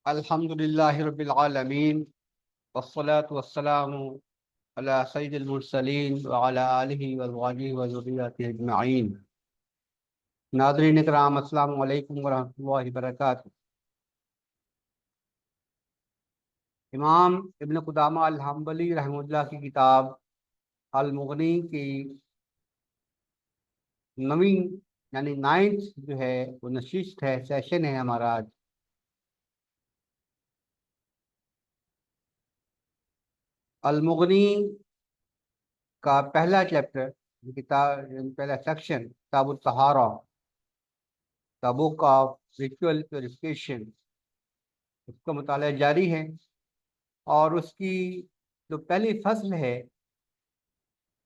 الحمدللہ رب العالمین والصلاة والسلام علی سید المرسلین وعلی آلہ وازواجہ وذریتہ اجمعین۔ ناظرین کرام، السلام علیکم ورحمۃ اللہ وبرکاتہ۔ امام ابن قدامہ الحنبلی رحمہ اللہ کی کتاب المغنی کی نویں یعنی نائنتھ جو ہے وہ نشست ہے، سیشن ہے ہمارا آج۔ المغنی کا پہلا چیپٹر، کتاب پہلا سیکشن کتاب الطہارہ، دا بک آف ریچول پیوریفیکیشن، اس کا مطالعہ جاری ہے، اور اس کی جو پہلی فصل ہے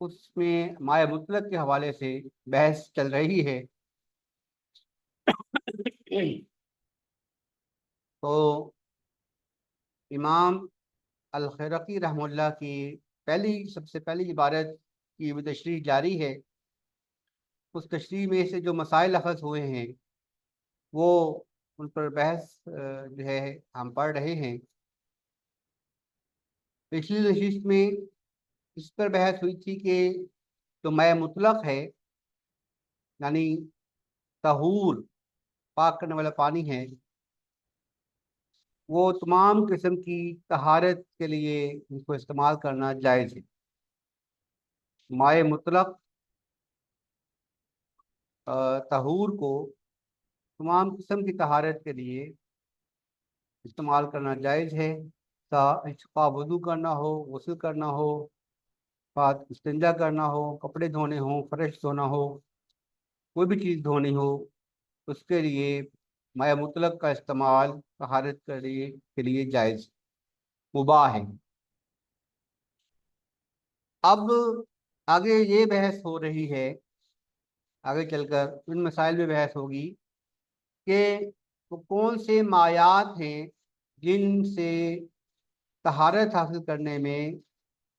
اس میں مائع مطلق کے حوالے سے بحث چل رہی ہے۔ تو امام الخرقی رحمہ اللہ کی سب سے پہلی عبارت کی وہ تشریح جاری ہے۔ اس تشریح میں سے جو مسائل اخذ ہوئے ہیں وہ ان پر بحث جو ہے ہم پڑھ رہے ہیں۔ پچھلی نشست میں اس پر بحث ہوئی تھی کہ جو مائع مطلق ہے یعنی طہور پاک کرنے والا پانی ہے، وہ تمام قسم کی طہارت کے لیے اس کو استعمال کرنا جائز ہے۔ مائع مطلق طہور کو تمام قسم کی طہارت کے لیے استعمال کرنا جائز ہے، خواہ وضو کرنا ہو، غسل کرنا ہو، خواہ استنجا کرنا ہو، کپڑے دھونے ہوں، فرش دھونا ہو، کوئی بھی چیز دھونی ہو، اس کے لیے مائع مطلق کا استعمال طہارت کے لیے جائز مباح ہے۔ اب آگے یہ بحث ہو رہی ہے، آگے چل کر ان مسائل میں بحث ہوگی کہ وہ کون سے مائعات ہیں جن سے طہارت حاصل کرنے میں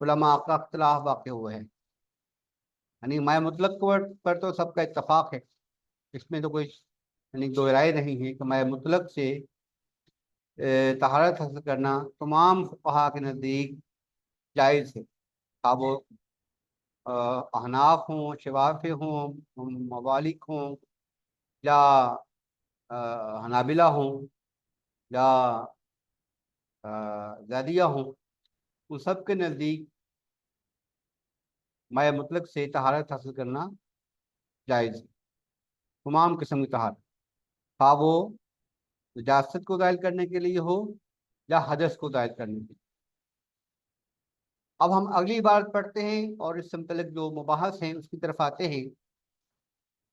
علماء کا اختلاف واقع ہوا ہے۔ یعنی مائع مطلق پر تو سب کا اتفاق ہے، اس میں تو کوئی دو رائے نہیں ہے کہ مائع مطلق سے طہارت حاصل کرنا تمام فقہا کے نزدیک جائز ہے، اب وہ احناف ہوں، شوافی ہوں، ممالک ہوں، یا حنابلہ ہوں، یا زیدیہ ہوں، ان سب کے نزدیک مائع مطلق سے طہارت حاصل کرنا جائز ہے، تمام قسم کی طہارت، خواہ وہ نجاست کو زائل کرنے کے لیے ہو یا حدث کو زائل کرنے کے لیے۔ اب ہم اگلی عبارت پڑھتے ہیں اور اس سے متعلق جو مباحث ہیں اس کی طرف آتے ہیں۔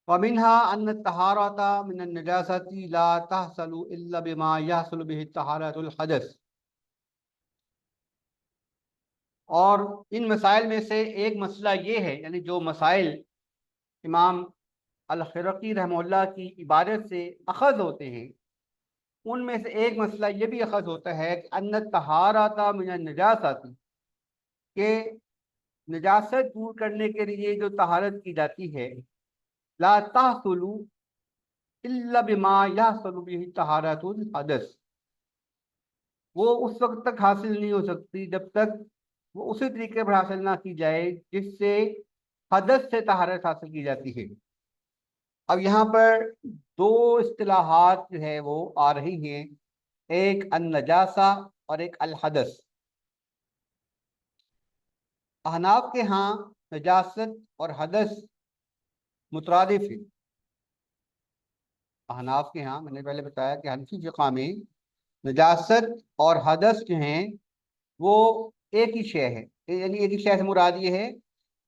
وَمِنْهَا أَنَّ الطَّهَارَةَ مِنَ النَّجَاسَةِ لَا تَحْصُلُ إِلَّا بِمَا يَحْصُلُ بِهِ طَهَارَةُ الْحَدَثِ۔ اور ان مسائل میں سے ایک مسئلہ یہ ہے، یعنی جو مسائل امام الخرقی رحمہ اللہ کی عبارت سے اخذ ہوتے ہیں، ان میں سے ایک مسئلہ یہ بھی اخذ ہوتا ہے کہ ان الطَّهَارَةَ مِنَ النَّجَاسَةِ، کہ نجاست دور کرنے کے لیے جو طہارت کی جاتی ہے، لا تحصل الا بما يحصل به طہارۃ الحدث، وہ اس وقت تک حاصل نہیں ہو سکتی جب تک وہ اسی طریقے پر حاصل نہ کی جائے جس سے حدث سے طہارت حاصل کی جاتی ہے۔ اب یہاں پر دو اصطلاحات جو ہے وہ آ رہی ہیں، ایک النجاسہ اور ایک الحدث۔ احناف کے ہاں نجاست اور حدث مترادف ہے۔ احناف کے ہاں میں نے پہلے بتایا کہ حنفی فقہ میں نجاست اور حدث جو ہیں وہ ایک ہی شے ہے، یعنی ایک ہی شے سے مراد یہ ہے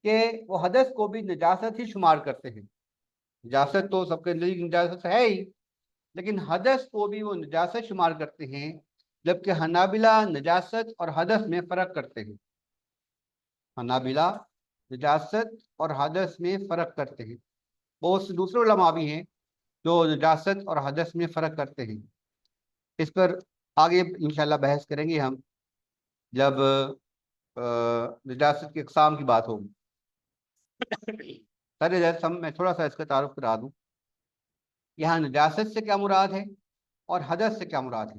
کہ وہ حدث کو بھی نجاست ہی شمار کرتے ہیں۔ نجاست تو سب کے لیے نجاست ہے ہی، لیکن حدث کو بھی وہ نجاست شمار کرتے ہیں، جبکہ حنابلہ نجاست اور حدث میں فرق کرتے ہیں۔ حنابلہ نجاست اور حدث میں فرق کرتے ہیں، بہت سے دوسرے علماء بھی ہیں جو نجاست اور حدث میں فرق کرتے ہیں۔ اس پر آگے انشاءاللہ بحث کریں گے ہم جب نجاست کی اقسام کی بات ہوگی۔ میں تھوڑا سا اس کا تعارف کرا دوں، یہاں نجاست سے کیا مراد ہے اور حدث سے کیا مراد ہے۔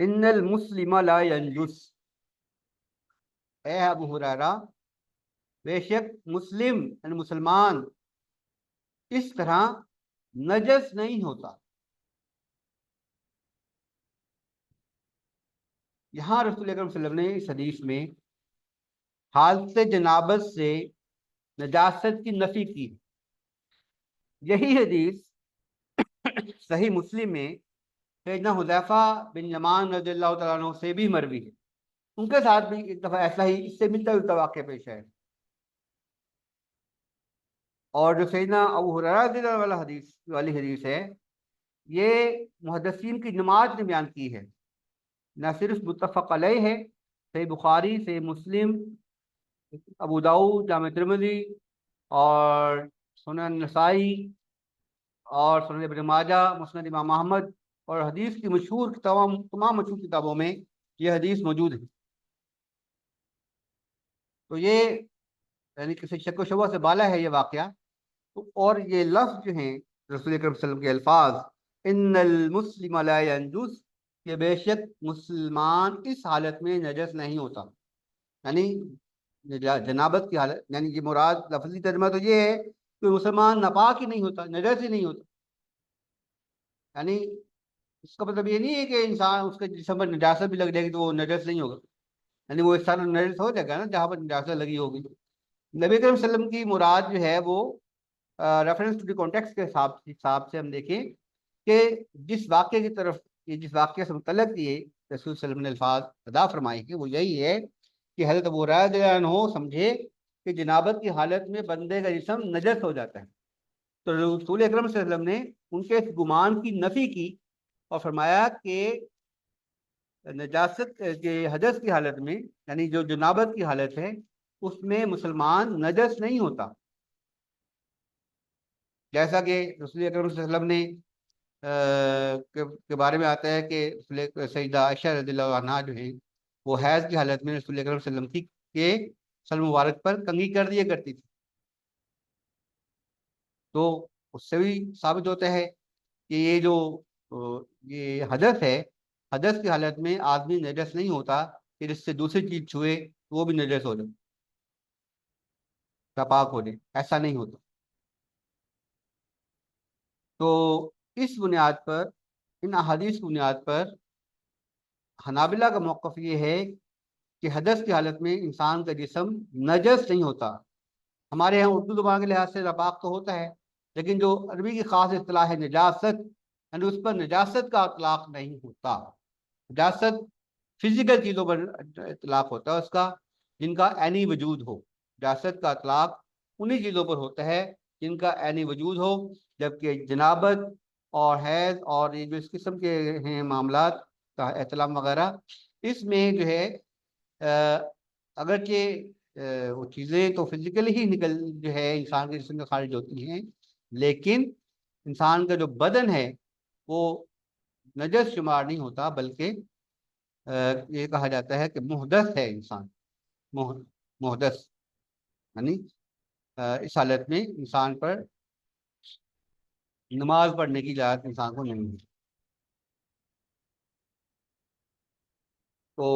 ان المسلم لا ينجس، اے ابو ہریرہ بے شک مسلم یعنی مسلمان اس طرح نجس نہیں ہوتا۔ یہاں رسول اکرم صلی اللہ علیہ وسلم نے اس حدیث میں حالت جنابت سے نجاست کی نفی کی۔ یہی حدیث صحیح مسلم میں سیدنا حذیفہ بن یمان رضی اللہ تعالیٰ عنہ سے بھی مروی ہے، ان کے ساتھ بھی ایک دفعہ ایسا ہی اس سے ملتا جلتا واقعہ پیش ہے۔ اور جو سیدنا ابو ہریرہ رضی اللہ عنہ والی حدیث ہے، یہ محدثین کی جماعت نے بیان کی ہے، نہ صرف متفق علیہ ہے، صحیح بخاری، صحیح مسلم، ابو داؤد، جامع ترمذی اور سنن نسائی اور سنن ابن ماجہ، مسند امام احمد اور حدیث کی مشہور تمام مشہور کتابوں میں یہ حدیث موجود ہے۔ تو یہ یعنی کسی شک و شبہ سے بالا ہے یہ واقعہ۔ اور یہ لفظ جو ہیں رسول اکرم صلی اللہ علیہ وسلم کے الفاظ، ان المسلم لا ینجس، کہ بے شک مسلمان اس حالت میں نجس نہیں ہوتا، یعنی جنابت کی حالت، یعنی یہ مراد لفظی ترجمہ تو یہ ہے کہ مسلمان ناپاک ہی نہیں ہوتا، نجس ہی نہیں ہوتا۔ یعنی اس کا مطلب یہ نہیں ہے کہ انسان اس کے جسم پر نجاست بھی لگ جائے گی تو وہ نجس نہیں ہوگا، یعنی وہ اس طرح نجس ہو جائے گا نا جہاں پر نجاست لگی ہوگی۔ نبی کریم صلی اللہ علیہ وسلم کی مراد جو ہے وہ ریفرنس ٹو دی کانٹیکسٹ کے حساب سے ہم دیکھیں کہ جس واقعے کی طرف، جس واقعے سے متعلق یہ رسول صلی اللہ علیہ وسلم نے الفاظ ادا فرمائی کہ وہ یہی ہے کہ حضرت ابو ہریرہ رضی اللہ عنہ سمجھے کہ جنابت کی حالت میں بندے کا جسم نجس ہو جاتا ہے، تو رسول اکرم صلی اللہ علیہ وسلم نے ان کے اس گمان کی نفی کی اور فرمایا کہ نجاست کے حدث کی حالت میں، یعنی جو جنابت کی حالت ہے اس میں مسلمان نجس نہیں ہوتا، جیسا کہ رسول اکرم صلی اللہ علیہ وسلم نے کے بارے میں آتا ہے کہ سیدہ عائشہ رضی اللہ عنہا جو ہیں وہ حیض کی حالت میں رسول اکرم صلی اللہ علیہ وسلم کے سر مبارک پر کنگھی کر دیا کرتی تھی۔ تو اس سے بھی ثابت ہوتا ہے کہ یہ جو یہ حدث ہے، حدث کی حالت میں آدمی نجس نہیں ہوتا کہ جس سے دوسری چیز چھوئے تو وہ بھی نجس ہو جائے، ناپاک ہو جائے، ایسا نہیں ہوتا۔ تو اس بنیاد پر، ان احادیث کی بنیاد پر حنابلہ کا موقف یہ ہے کہ حدث کی حالت میں انسان کا جسم نجس نہیں ہوتا۔ ہمارے یہاں اردو زبان کے لحاظ سے ناپاک تو ہوتا ہے، لیکن جو عربی کی خاص اصطلاح ہے نجاست، یعنی اس پر نجاست کا اطلاق نہیں ہوتا۔ نجاست فزیکل چیزوں پر اطلاق ہوتا ہے اس کا جن کا عینی وجود ہو، نجاست کا اطلاق انہی چیزوں پر ہوتا ہے جن کا عینی وجود ہو، جبکہ جنابت اور حیض اور یہ جو اس قسم کے ہیں معاملات کا احتلام وغیرہ، اس میں جو ہے اگرچہ وہ چیزیں تو فزیکلی ہی نکل جو ہے انسان کے جسم سے خارج ہوتی ہیں، لیکن انسان کا جو بدن ہے وہ نجس شمار نہیں ہوتا، بلکہ یہ کہا جاتا ہے کہ محدث ہے انسان، محدث، یعنی اس حالت میں انسان پر نماز پڑھنے کی اجازت انسان کو نہیں ہے۔ تو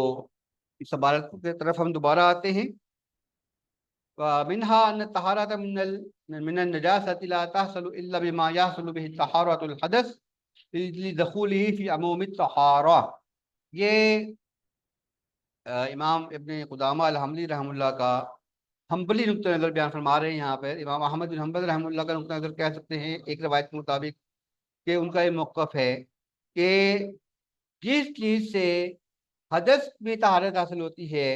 اس عبارت کی طرف ہم دوبارہ آتے ہیں۔ ومنها أن الطهارة من النجاسة لا تحصل إلا بما يحصل به طهارة الحدث لدخوله في عموم الطهارة۔ یہ امام ابن قدامہ الحنبلی رحم اللہ کا حنبلی نقطہ نظر بیان فرما رہے ہیں۔ یہاں پر امام احمد بن حنبل رحم اللہ کا نقطہ نظر کہہ سکتے ہیں ایک روایت کے مطابق، کہ ان کا یہ موقف ہے کہ جس چیز سے حدث میں طہارت حاصل ہوتی ہے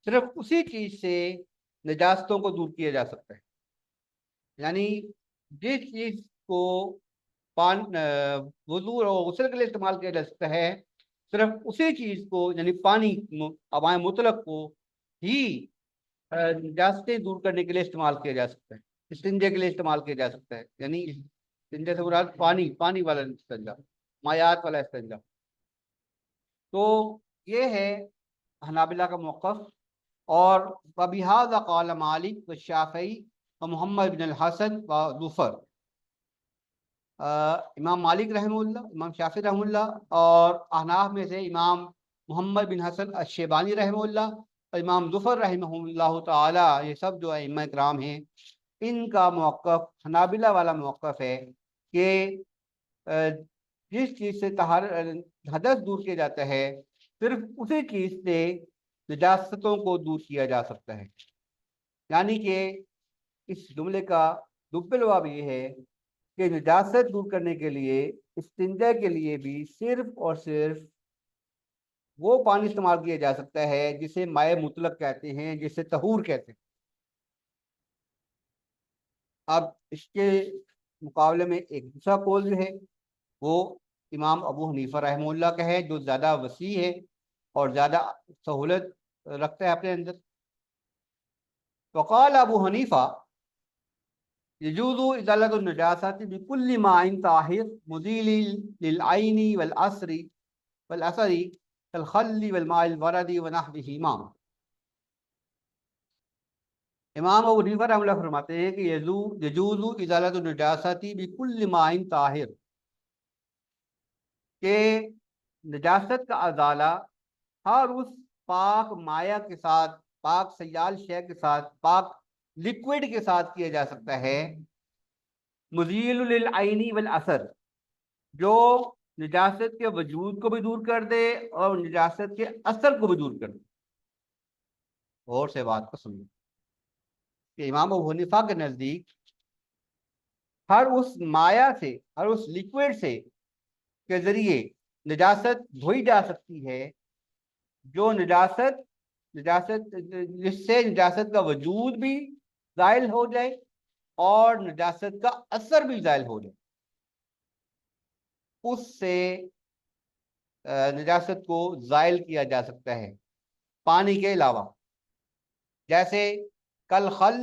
صرف اسی چیز سے نجاستوں کو دور کیا جا سکتا ہے، یعنی جس چیز کو وضو اور غسل کے لیے استعمال کیا جا سکتا ہے صرف اسی چیز کو، یعنی پانی مائع مطلق کو ہی نجاستیں دور کرنے کے لیے استعمال کیا جا سکتا ہے، استنجے کے لیے استعمال کیا جا سکتا ہے، یعنی استنجے سے مراد پانی والا استنجا، مایات والا استنجا۔ تو یہ ہے حنابلہ کا موقف، اور وبہذا قال مالک والشافعی ومحمد بن الحسن وظفر، امام مالک رحمہ اللہ، امام شافعی رحمہ اللہ، اور احناف میں سے امام محمد بن حسن الشیبانی رحمہ اللہ اور امام ظفر رحمہ اللہ تعالی، یہ سب جو ائمہ کرام ہیں، ان کا موقف حنابلہ والا موقف ہے کہ جس چیز سے حدث دور کیا جاتا ہے صرف اسی چیز سے نجاستوں کو دور کیا جا سکتا ہے. یعنی کہ اس جملے کا دب لباب یہ ہے کہ نجاست دور کرنے کے لیے استنجا کے لیے بھی صرف اور صرف وہ پانی استعمال کیا جا سکتا ہے جسے مائع مطلق کہتے ہیں، جسے طہور کہتے ہیں. اب اس کے مقابلے میں ایک دوسرا قول جو ہے وہ امام ابو حنیفہ رحمہ اللہ کا ہے، جو زیادہ وسیع ہے اور زیادہ سہولت رکھتا ہے اپنے اندر. وقال ابو حنیفہ يجوز ازالة النجاسة بكل ماء طاهر مزيل للعين والأثر كالخل والماء الورد ونحوهما. امام ابو حنیفہ رحمہ اللہ فرماتے ہیں کہ یجوز ازالۃ النجاسۃ بکل ماء طاہر، کہ نجاست کا ازالہ ہر اس پاک مائع کے ساتھ، پاک سیال شے کے ساتھ، پاک لکوڈ کے ساتھ کیا جا سکتا ہے. مزیل للعین والاثر، جو نجاست کے وجود کو بھی دور کر دے اور نجاست کے اثر کو بھی دور کر دے. اور سے بات کو سنیں کہ امام ابو حنیفہ کے نزدیک ہر اس مائع سے، ہر اس لکوڈ سے کے ذریعے نجاست دھوئی جا سکتی ہے، جو نجاست جس سے نجاست کا وجود بھی زائل ہو جائے اور نجاست کا اثر بھی زائل ہو جائے. اس سے نجاست کو زائل کیا جا سکتا ہے پانی کے علاوہ، جیسے کل خل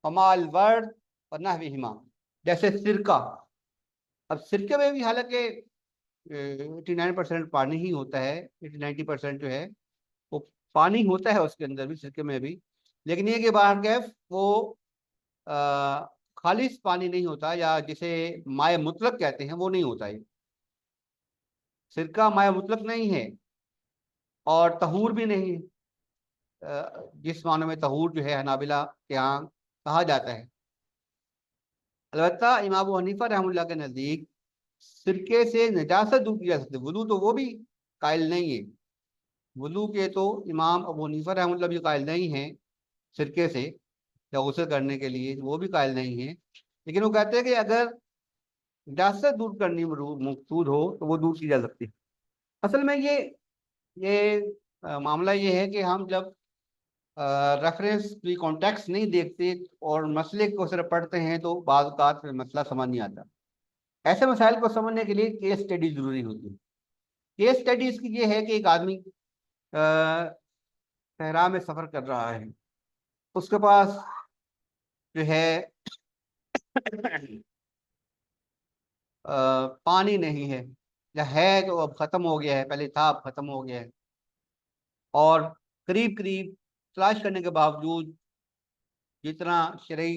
فمال ورد اور نحوہما، جیسے سرکہ. اب سرکے میں بھی حالانکہ 89% پانی ہی ہوتا ہے، 90% جو ہے وہ پانی ہوتا ہے اس کے اندر بھی، سرکے میں بھی، لیکن یہ کہ باہر کیف وہ خالص پانی نہیں ہوتا، یا جسے مائع مطلق کہتے ہیں وہ نہیں ہوتا. یہ سرکہ مائع مطلق نہیں ہے اور طہور بھی نہیں ہے، جس معنی میں طہور جو ہے حنابلہ کے یہاں کہا جاتا ہے. البتہ امام ابو حنیفہ رحمہ اللہ کے نزدیک سرکے سے نجاست دور کی جا سکتی ہے. وضو تو وہ بھی قائل نہیں ہے، وضو کے تو امام ابو حنیفہ رحمہ اللہ بھی قائل نہیں ہیں سرکے سے یا غسل کرنے کے لیے، وہ بھی قائل نہیں ہیں. لیکن وہ کہتے ہیں کہ اگر نجاست دور کرنی مقصود ہو تو وہ دور کی جا سکتی ہے. اصل میں یہ معاملہ یہ ہے کہ ہم جب ریفرنس کی کانٹیکس نہیں دیکھتے اور مسئلے کو صرف پڑھتے ہیں تو بعض اوقات میں مسئلہ سمجھ نہیں آتا. ایسے مسائل کو سمجھنے کے لیے کیس اسٹڈی ضروری ہوتی ہے. کیس اسٹڈی اس کی یہ ہے کہ ایک آدمی صحرا میں سفر کر رہا ہے، اس کے پاس جو ہے پانی نہیں ہے، یا ہے تو اب ختم ہو گیا ہے، پہلے تھا اب ختم ہو گیا ہے، اور قریب قریب تلاش کرنے کے باوجود جتنا شرعی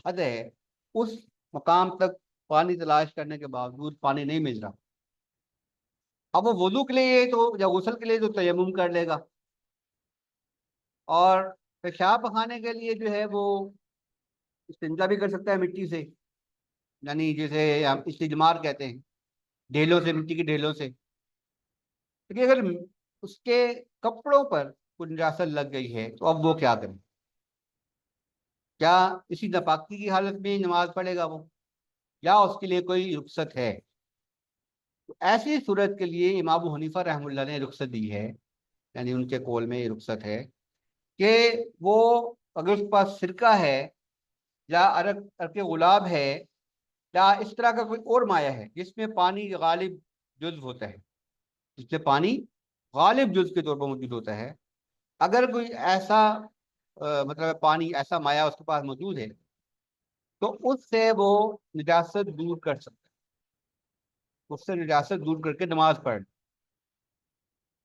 حد ہے اس مقام تک پانی تلاش کرنے کے باوجود پانی نہیں مل رہا. اب وہ وضو کے لیے تو یا غسل کے لیے تو تیمم کر لے گا، اور پیشاب پخانے کے لیے جو ہے وہ استنجا بھی کر سکتا ہے مٹی سے، یعنی جسے ہم استجمار کہتے ہیں، ڈھیلوں سے، مٹی کی ڈھیلوں سے. لیکن اگر اس کے کپڑوں پر کوئی نجاست لگ گئی ہے تو اب وہ کیا کرے؟ کیا اسی ناپاکی کی حالت میں نماز پڑھے گا وہ، یا اس کے لیے کوئی رخصت ہے؟ تو ایسی صورت کے لیے امام ابو حنیفہ رحمہ اللہ نے رخصت دی ہے، یعنی ان کے قول میں یہ رخصت ہے کہ وہ اگر اس کے پاس سرکہ ہے یا عرق غلاب ہے یا اس طرح کا کوئی اور مائع ہے جس میں پانی غالب جزو ہوتا ہے، جس میں پانی غالب جزو کے طور پر موجود ہوتا ہے، اگر کوئی ایسا مطلب پانی ایسا مائع اس کے پاس موجود ہے تو اس سے وہ نجاست دور کر سکتا ہے، اس سے نجاست دور کر کے نماز پڑھ.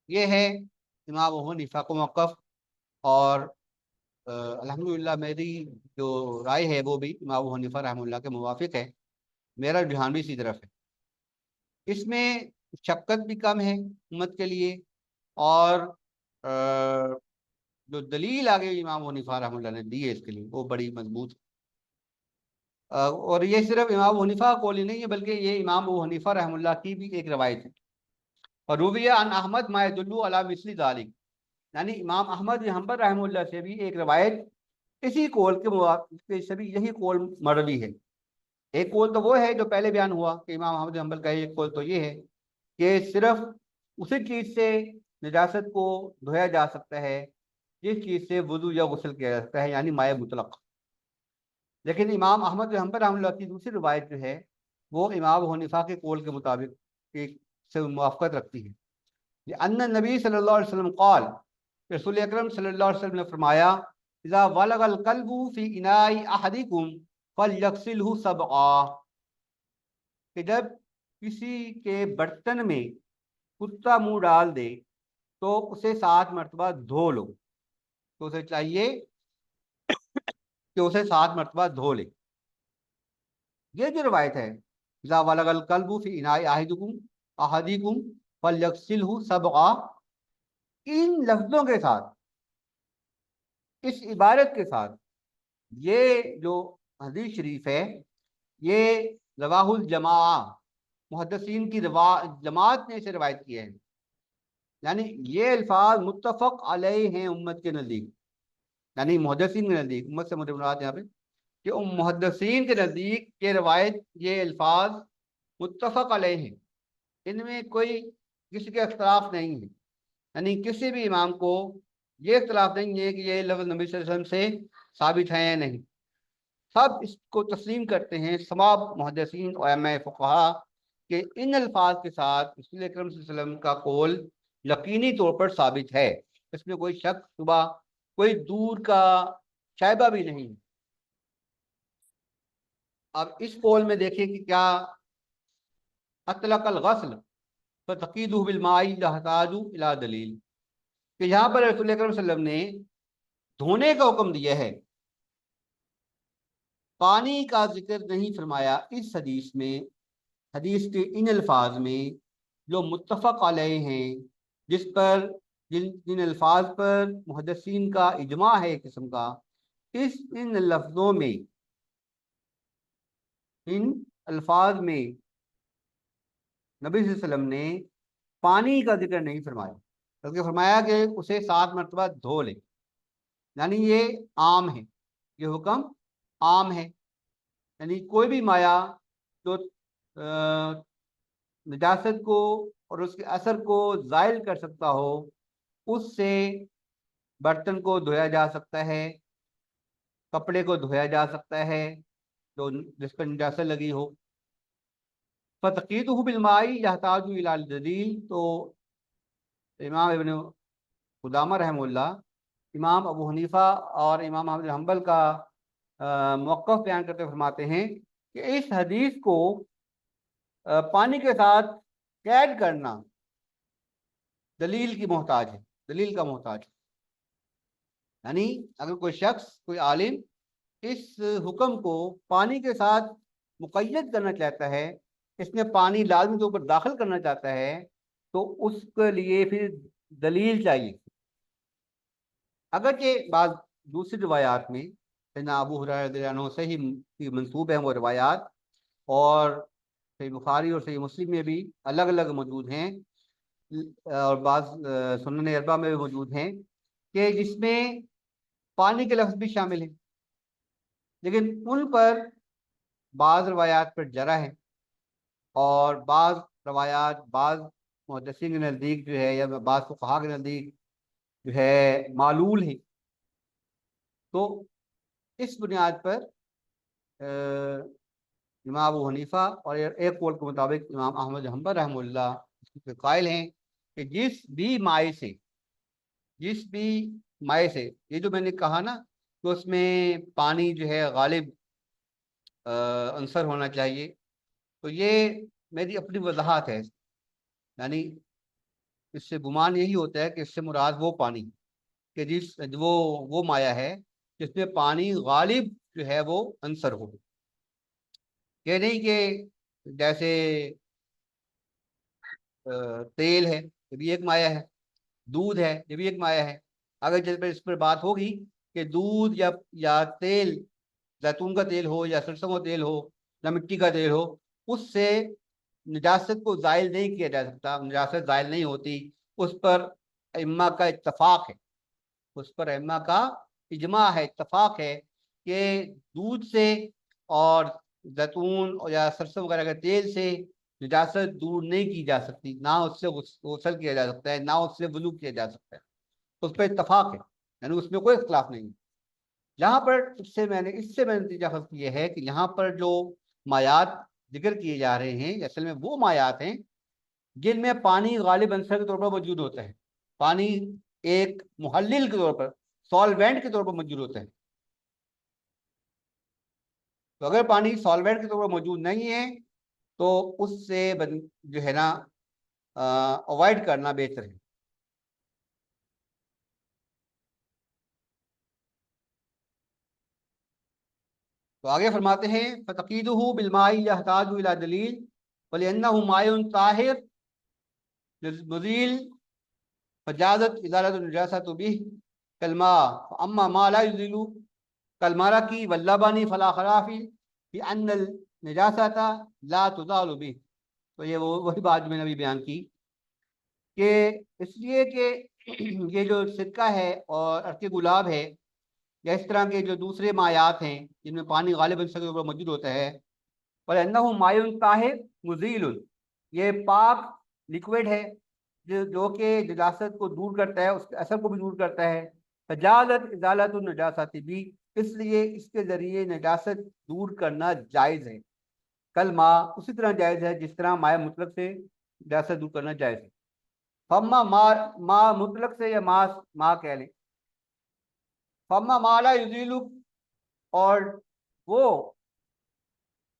یہ ہے امام ابو حنیفہ کا موقف، اور الحمدللہ میری جو رائے ہے وہ بھی امام ابو حنیفہ رحمہ اللہ کے موافق ہے. میرا رجحان بھی اسی طرف ہے۔ اس میں شکت بھی کم ہے امت کے لیے، اور جو دلیل آگے امام حنیفہ رحمۃ اللہ نے دی ہے اس کے لیے وہ بڑی مضبوط ہے۔ اور یہ صرف امام حنیفہ کا قول ہی نہیں ہے، بلکہ یہ امام ابو حنیفہ رحمۃ اللہ کی بھی ایک روایت ہے۔ اور رویہ عن احمد ما يدل علی مثل ذلک، یعنی امام احمد بن حنبل رحمہ اللہ سے بھی ایک روایت اسی قول کے موافق سے بھی یہی قول مروی ہے۔ ایک قول تو وہ ہے جو پہلے بیان ہوا کہ امام احمد بن حنبل کا ایک قول تو یہ ہے کہ صرف اسی چیز سے نجاست کو دھویا جا سکتا ہے جس چیز سے وضو یا غسل کیا جا سکتا ہے، یعنی مائع مطلق۔ لیکن امام احمد بن حنبل رحمہ اللہ کی دوسری روایت جو ہے وہ امام حنیفہ کے قول کے مطابق ایک سے موافقت رکھتی ہے۔ ان نبی صلی اللہ علیہ وسلم قال، رسول اکرم صلی اللہ علیہ وسلم نے فرمایا اذا ولغ القلب فی اناء احدکم فلیغسلہ سبعا، کہ جب کسی کے برتن میں کتا منہ ڈال دے تو اسے 7 مرتبہ دھو لو، تو اسے چاہیے کہ اسے 7 مرتبہ دھو لے۔ یہ جو روایت ہے اذا ولغ القلب فی اناء احدکم فلیغسلہ سبعا، ان لفظوں کے ساتھ، اس عبارت کے ساتھ، یہ جو حدیث شریف ہے یہ رواہ الجماعہ، محدثین کی جماعت نے اسے روایت کیا ہے، یعنی یہ الفاظ متفق علیہ ہیں امت کے نزدیک، یعنی محدثین کے نزدیک، امت سے مراد یہاں پہ کہ محدثین کے نزدیک یہ روایت، یہ الفاظ متفق علیہ ہیں، ان میں کوئی کسی کے اختلاف نہیں ہے، یعنی کسی بھی امام کو یہ اختلاف نہیں ہے کہ یہ لفظ نبی صلی اللہ علیہ وسلم سے ثابت ہے یا نہیں، سب اس کو تسلیم کرتے ہیں تمام محدثین اور ائمہ فقہا کہ ان الفاظ کے ساتھ رسول اکرم صلی اللہ علیہ وسلم کا قول یقینی طور پر ثابت ہے، اس میں کوئی شک شبہ، کوئی دور کا شائبہ بھی نہیں۔ اب اس قول میں دیکھیں کہ کیا اطلق الغسل فتقیدہ بالماء یحتاج الی دلیل، کہ یہاں پر رسول اکرم صلی اللہ علیہ وسلم نے دھونے کا حکم دیا ہے، پانی کا ذکر نہیں فرمایا اس حدیث میں، حدیث کے ان الفاظ میں جو متفق علیہ ہیں، جس پر جن الفاظ پر محدثین کا اجماع ہے ایک قسم کا، ان لفظوں میں، ان الفاظ میں نبی صلی اللہ علیہ وسلم نے پانی کا ذکر نہیں فرمایا، بلکہ فرمایا کہ اسے 7 مرتبہ دھو لے، یعنی یہ عام ہے، یہ حکم عام ہے، یعنی کوئی بھی مایا جو نجاست کو اور اس کے اثر کو زائل کر سکتا ہو اس سے برتن کو دھویا جا سکتا ہے، کپڑے کو دھویا جا سکتا ہے جو جس پر نجاست لگی ہو۔ فتقیدہ بالماء یحتاج الی دلیل، تو امام ابن قدامہ رحمہ اللہ، امام ابو حنیفہ اور امام احمد بن حنبل کا موقف بیان کرتے فرماتے ہیں کہ اس حدیث کو پانی کے ساتھ قید کرنا دلیل کی محتاج ہے، دلیل کا محتاج ہے، یعنی اگر کوئی شخص، کوئی عالم اس حکم کو پانی کے ساتھ مقید کرنا چاہتا ہے، اس میں پانی لازمی طور پر داخل کرنا چاہتا ہے، تو اس کے لیے پھر دلیل چاہیے۔ اگرچہ بعض دوسری روایات میں سیدنا ابو ہریرہ رضی اللہ عنہ سے ہی منسوب ہیں وہ روایات، اور صحیح بخاری اور صحیح مسلم میں بھی الگ الگ موجود ہیں، اور بعض سنن اربعہ میں بھی موجود ہیں کہ جس میں پانی کے لفظ بھی شامل ہیں، لیکن ان پر بعض روایات پر جرح ہے، اور بعض روایات بعض محدثین کے نزدیک جو ہے یا بعض فقہا کے نزدیک جو ہے معلول ہے، تو اس بنیاد پر امام ابو حنیفہ اور ایک قول کے مطابق امام احمد بن حنبل رحمہ اللہ اس کے قائل ہیں کہ جس بھی مائع سے یہ جو میں نے کہا نا کہ اس میں پانی جو ہے غالب عنصر ہونا چاہیے، تو یہ میری اپنی وضاحت ہے، یعنی اس سے گمان یہی ہوتا ہے کہ اس سے مراد وہ پانی کہ وہ مائع ہے جس میں پانی غالب جو ہے وہ عنصر ہو۔ یہ نہیں کہ جیسے تیل ہے یہ بھی ایک مایہ ہے، دودھ ہے یہ بھی ایک مایہ ہے، اگر جس پر اس پر بات ہوگی کہ دودھ یا تیل، زیتون کا تیل ہو یا سرسوں کا تیل ہو یا مٹی کا تیل ہو، اس سے نجاست کو زائل نہیں کیا جا سکتا، نجاست زائل نہیں ہوتی، اس پر ائمہ کا اتفاق ہے، اس پر ائمہ کا اجماع ہے، اتفاق ہے کہ دودھ سے اور زیتون یا سرسوں وغیرہ کے تیل سے نجاست دور نہیں کی جا سکتی، نہ اس سے غسل کیا جا سکتا ہے، نہ اس سے وضو کیا جا سکتا ہے، اس پہ اتفاق ہے، یعنی اس میں کوئی اختلاف نہیں ہے۔ یہاں پر اس سے میں نے نتیجہ حاصل یہ ہے کہ یہاں پر جو مایات ذکر کیے جا رہے ہیں اصل میں وہ مایات ہیں جن میں پانی غالب عنصر کے طور پر موجود ہوتا ہے، پانی ایک محلل کے طور پر، سالوینٹ کے طور پر موجود ہوتا ہے۔ تو اگر پانی سالوینٹ کے طور پر موجود نہیں ہے تو اس سے جو ہے نا اوائڈ کرنا بہتر ہے۔ تو آگے فرماتے ہیں فَتَقِيدُهُ بِالْمَاءِ يَحْتَاجُ إِلَى دَلِيلٍ وَلِأَنَّهُ مَاءٌ طَاهِرٌ مُزِيلٌ فَجَازَتْ إِزَالَةُ النَّجَاسَةِ بِهِ كَالْمَاءِ فَأَمَّا مَا لَا يُزِيلُ كَالْمَرَقِ وَاللَّبَنِ فَلَا خِلَافَ فِي أَنَّ النَّجَاسَةَ لَا تُزَالُ بِهِ۔ تو یہ وہی بات جو میں نے ابھی بیان کی کہ اس لیے کہ یہ جو سرکہ ہے اور عرق گلاب ہے یا اس طرح کے جو دوسرے مایات ہیں جن میں پانی غالب عنصر کے اوپر موجود ہوتا ہے، وَلِأَنَّهُ مَاءٌ طَاهِرٌ مُزِيلٌ، یہ پاک لکوڈ ہے جو کہ نجاست کو دور کرتا ہے، اس کے اثر کو بھی دور کرتا ہے۔ فَجَازَتْ إِزَالَةُ النَّجَاسَةِ بِهِ، اس لیے اس کے ذریعے نجاست دور کرنا جائز ہے، کل ماء اسی طرح جائز ہے جس طرح ماء مطلق سے نجاست دور کرنا جائز ہے۔ فما ماء مطلق سے یا ماء کہہ لیں، فما ماء لا یزیل، اور وہ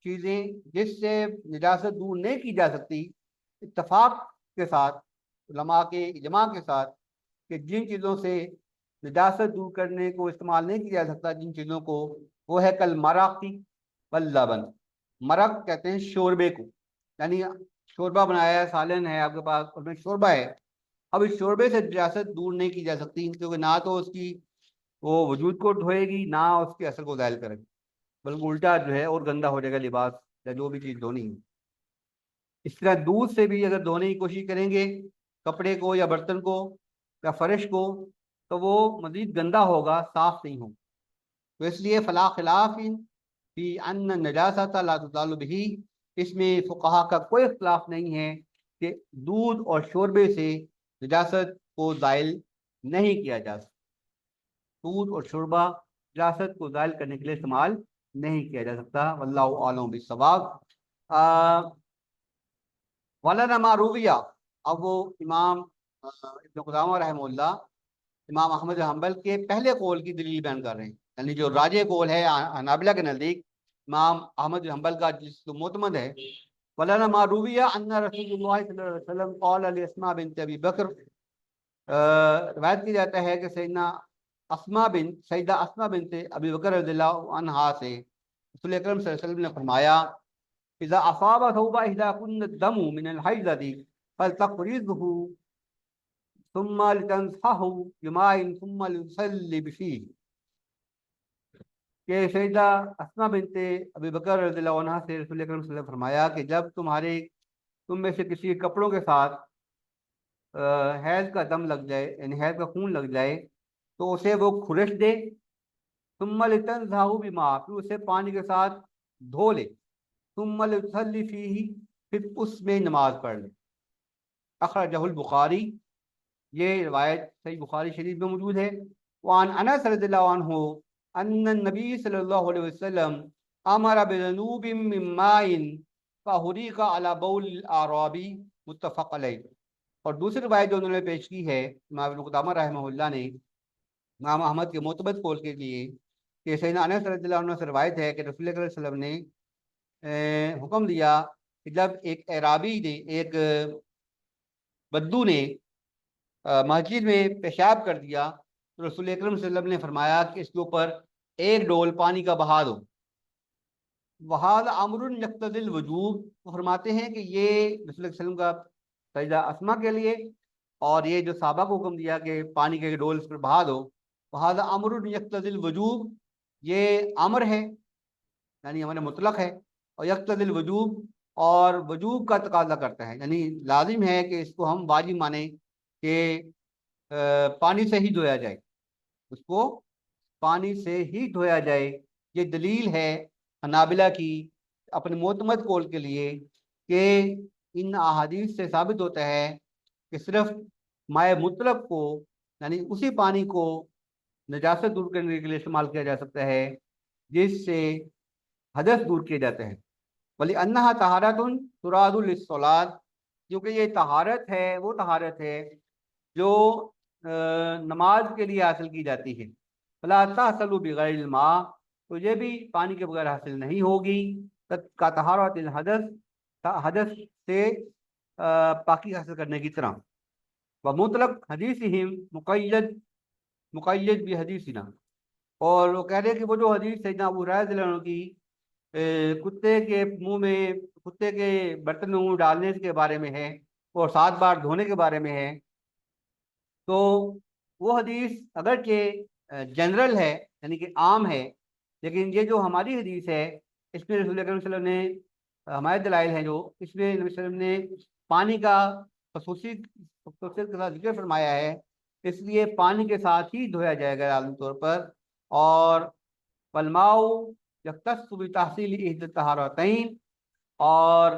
چیزیں جس سے نجاست دور نہیں کی جا سکتی، اتفاق کے ساتھ، علماء کے اجماع کے ساتھ، کہ جن چیزوں سے نجاست دور کرنے کو استعمال نہیں کیا جا سکتا، جن چیزوں کو، وہ ہے کل مراقی واللبن، مرق کہتے ہیں شوربے کو، یعنی شوربہ بنایا ہے، سالن ہے آپ کے پاس، اس میں شوربہ ہے، اب اس شوربے سے نجاست دور نہیں کی جا سکتی کیونکہ نہ تو اس کی وہ وجود کو دھوئے گی نہ اس کے اثر کو ظاہر کرے گی، بلکہ الٹا جو ہے اور گندا ہو جائے گا لباس یا جو بھی چیز دھونی ہے۔ اس طرح دودھ سے بھی اگر دھونے کی کوشش کریں گے کپڑے کو یا برتن کو یا فرش کو تو وہ مزید گندا ہوگا، صاف نہیں ہوگا۔ تو اس لیے فلا خلاف فی ان النجاسۃ لا تزال بہ، اس میں فقہا کا کوئی اختلاف نہیں ہے کہ دودھ اور شوربے سے نجاست کو زائل نہیں کیا جا سکتا، دودھ اور شوربہ نجاست کو زائل کرنے کے لیے استعمال نہیں کیا جا سکتا، واللہ اعلم بالصواب۔ مولانا معرویہ، اب وہ امام ابن قدامہ رحمہ اللہ امام احمد حنبل کے پہلے قول کی دلیل بیان کر رہے ہیں، یعنی جو راجح قول ہے حنابلہ کے نزدیک امام احمد حنبل کا جس کو معتمد ہے، مولانا معرویہ ان رسول اللہ صلی اللہ علیہ وسلم قال لاسماء بنت ابی بکر، روایت کی جاتا ہے کہ سیدہ اسماء بنت ابی بکر رضی اللہ عنہا سے رسول اکرم صلی اللہ علیہ وسلم نے فرمایا اذا اصاب ثوب احداكن الدم من الحیضۃ فلتقرضه ثم لتنصحه بماء ثم لتصلي فيه، کہ سیدہ اسماء بنت ابی بکر رضی اللہ عنہ سے رسول اکرم صلی اللہ علیہ وسلم نے فرمایا کہ جب تم میں سے کسی کپڑوں کے ساتھ حیض کا دم لگ جائے، یعنی حیض کا خون لگ جائے، تو اسے وہ کھرش دے، ثم لتنصحه بماء، پھر اسے پانی کے ساتھ دھو لے، ثم لتصلي فيه، پھر اس میں نماز پڑھ لے۔ اخرجہ البخاری، یہ روایت صحیح بخاری شریف میں موجود ہے۔ وعن انس رضی اللہ عنہ ان النبی صلی اللہ علیہ وسلم امر بذنوب من ماء فحرق على بول الاعرابی، متفق علیہ۔ اور دوسری روایت جو انہوں نے پیش کی ہے امام ابن قدامہ رحمہ اللہ نے امام احمد کے معتمد قول کے لیے، کہ سیدنا انس رضی اللہ عنہ سے روایت ہے کہ رسول اللہ صلی اللہ علیہ وسلم نے حکم دیا کہ جب ایک اعرابی نے، ایک بدو نے مسجد میں پیشاب کر دیا تو رسول اکرم صلی اللہ علیہ وسلم نے فرمایا کہ اس کے اوپر ایک ڈول پانی کا بہا دو، وہاد امر یقتضی الوجوب، وہ فرماتے ہیں کہ یہ رسول اللہ صلی اللہ علیہ وسلم کا سجدہ اسما کے لیے، اور یہ جو صحابہ کو حکم دیا کہ پانی کے ڈول اس پر بہا دو، وہاد امر یقتضی الوجوب، یہ امر ہے یعنی امر مطلق ہے، اور یقتضی الوجوب، اور وجوب کا تقاضا کرتا ہے، یعنی لازم ہے کہ اس کو ہم واجب مانیں کہ پانی سے ہی دھویا جائے، اس کو پانی سے ہی دھویا جائے۔ یہ دلیل ہے حنابلہ کی اپنے معتمد قول کے لیے کہ ان احادیث سے ثابت ہوتا ہے کہ صرف مائع مطلق کو، یعنی اسی پانی کو نجاست دور کرنے کے لیے استعمال کیا جا سکتا ہے جس سے حدث دور کیے جاتے ہیں۔ ولی انہا طہارت تراد للصلاۃ، کیونکہ یہ طہارت ہے، وہ طہارت ہے جو نماز کے لیے حاصل کی جاتی ہے۔ فلا تحصل بغیر الماء، تو یہ بھی پانی کے بغیر حاصل نہیں ہوگی، کا طہارت الحدث، حدث سے پاکی حاصل کرنے کی طرح۔ ومطلق حدیثہم مقید بحدیثنا، اور وہ کہہ رہے ہیں کہ وہ جو حدیث سیدنا ابو ہریرہ رضی اللہ عنہ کی کتے کے منہ میں، کتے کے برتن میں منہ ڈالنے کے بارے میں ہے اور 7 بار دھونے کے بارے میں ہے، تو وہ حدیث اگرچہ جنرل ہے یعنی کہ عام ہے، لیکن یہ جو ہماری حدیث ہے اس میں رسول اکرم صلی اللہ علیہ وسلم نے ہمارے دلائل ہیں جو اس میں نبی صلی اللہ علیہ وسلم نے پانی کا خصوصیت کے ساتھ ذکر فرمایا ہے، اس لیے پانی کے ساتھ ہی دھویا جائے گا عالمی طور پر۔ اور والماء یختص بتحصیل احد الطہارتین، اور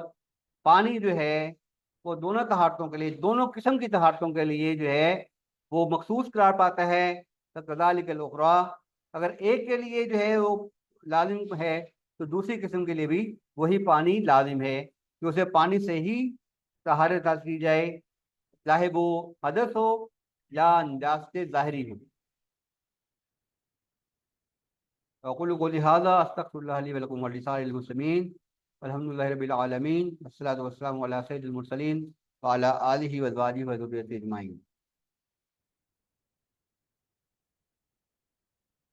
پانی جو ہے وہ دونوں طہارتوں کے لیے، دونوں قسم کی طہارتوں کے لیے جو ہے وہ مخصوص قرار پاتا ہے۔ کذالک الاخری، اگر ایک کے لیے جو ہے وہ لازم ہے تو دوسری قسم کے لیے بھی وہی پانی لازم ہے کہ اسے پانی سے ہی طہارت حاصل کی جائے، چاہے وہ حدث ہو یا نجاست ظاہری ہو۔ اقول قولی ھذا استغفر اللہ لی ولکم ولسائر المسلمین والحمد للہ رب العالمین، والصلاۃ والسلام علی سید المرسلین وعلی آلہ وازواجہ وذریتہ اجمعین۔